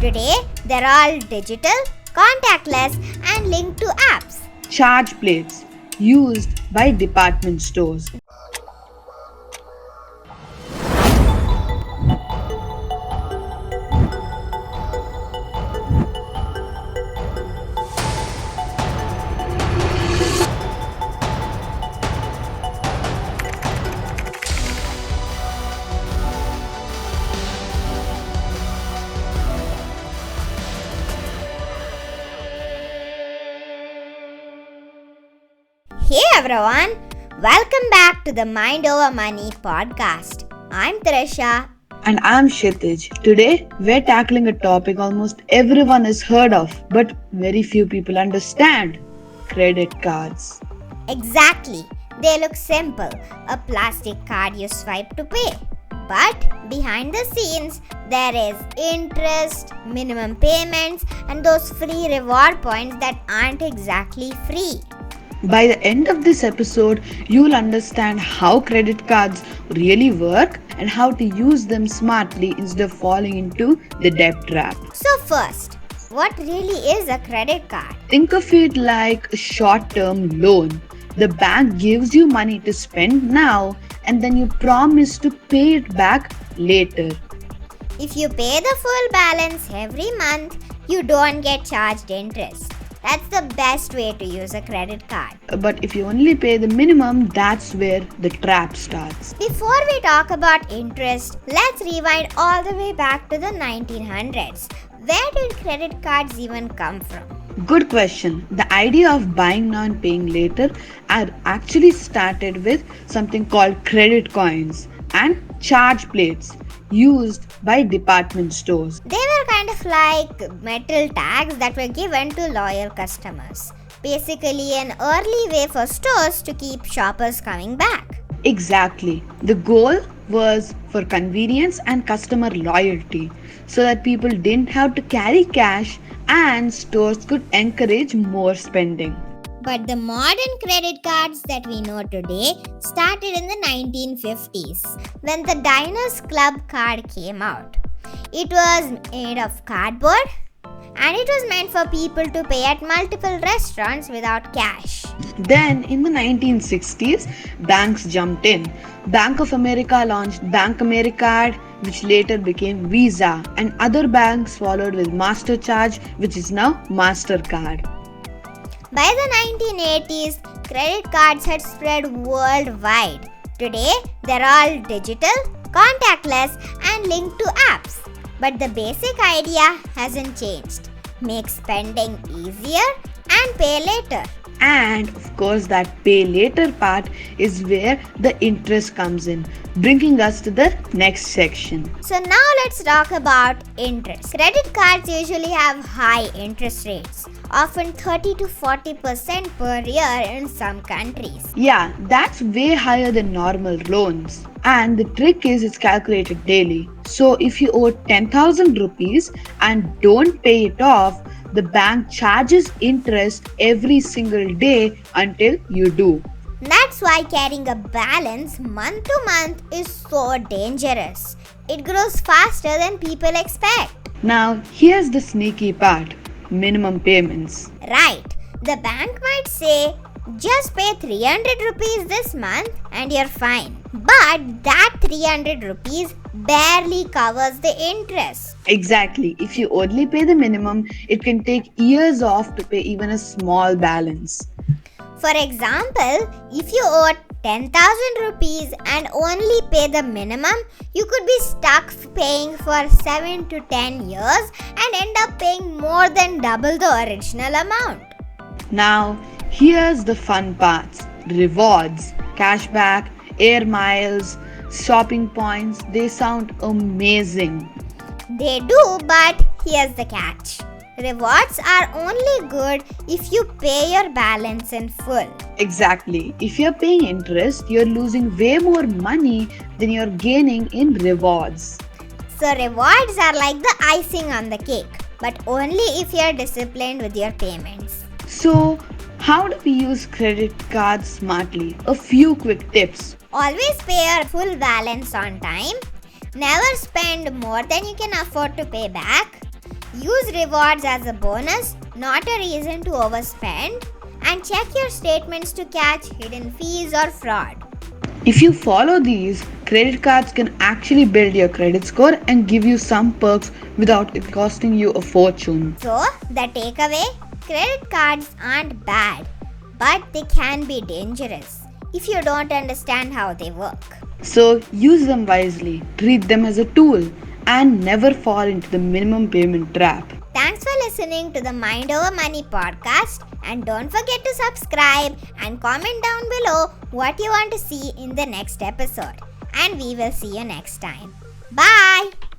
Today, they're all digital, contactless, and linked to apps. Charge plates used by department stores. Hey everyone, welcome back to the Mind Over Money podcast. I'm Trisha. And I'm Kshithij. Today, we're tackling a topic almost everyone has heard of, but very few people understand: credit cards. Exactly, they look simple, a plastic card you swipe to pay. But behind the scenes, there is interest, minimum payments, and those free reward points that aren't exactly free. By the end of this episode, you'll understand how credit cards really work and how to use them smartly instead of falling into the debt trap. So, first, what really is a credit card? Think of it like a short term loan. The bank gives you money to spend now and then you promise to pay it back later. If you pay the full balance every month, you don't get charged interest. That's the best way to use a credit card. But if you only pay the minimum, that's where the trap starts. Before we talk about interest, let's rewind all the way back to the 1900s. Where did credit cards even come from? Good question. The idea of buying now and paying later actually started with something called credit coins and charge plates used by department stores. They were kind of like metal tags that were given to loyal customers. Basically, an early way for stores to keep shoppers coming back. Exactly. The goal was for convenience and customer loyalty so that people didn't have to carry cash and stores could encourage more spending. But the modern credit cards that we know today started in the 1950s when the Diners Club card came out. It was made of cardboard and it was meant for people to pay at multiple restaurants without cash. Then in the 1960s, banks jumped in. Bank of America launched Bank Americard, which later became Visa, and other banks followed with MasterCharge, which is now MasterCard. By the 1980s, credit cards had spread worldwide. Today, they're all digital, contactless, and linked to apps. But the basic idea hasn't changed. Make spending easier and pay later. And of course, that pay later part is where the interest comes in, bringing us to the next section. So now let's talk about interest. Credit cards usually have high interest rates, often 30 to 40% per year in some countries. Yeah, that's way higher than normal loans. And the trick is it's calculated daily. So if you owe 10,000 rupees and don't pay it off, the bank charges interest every single day until you do. That's why carrying a balance month to month is so dangerous. It grows faster than people expect. Now, here's the sneaky part: minimum payments. Right. The bank might say, just pay 300 rupees this month and you're fine. But that 300 rupees barely covers the interest. Exactly. If you only pay the minimum, it can take years off to pay even a small balance. For example, if you owe 10,000 rupees and only pay the minimum, you could be stuck paying for 7 to 10 years and end up paying more than double the original amount. Now, here's the fun parts: rewards, cashback, air miles, shopping points. They sound amazing. They do, but here's the catch. Rewards are only good if you pay your balance in full. Exactly. If you're paying interest, you're losing way more money than you're gaining in rewards. So rewards are like the icing on the cake, but only if you're disciplined with your payments. So, how do we use credit cards smartly? A few quick tips. Always pay your full balance on time. Never spend more than you can afford to pay back. Use rewards as a bonus, not a reason to overspend. And check your statements to catch hidden fees or fraud. If you follow these, credit cards can actually build your credit score and give you some perks without it costing you a fortune. So, the takeaway, credit cards aren't bad, but they can be dangerous if you don't understand how they work. So use them wisely, treat them as a tool, and never fall into the minimum payment trap. Thanks for listening to the Mind Over Money podcast, and don't forget to subscribe and comment down below what you want to see in the next episode. And we will see you next time. Bye!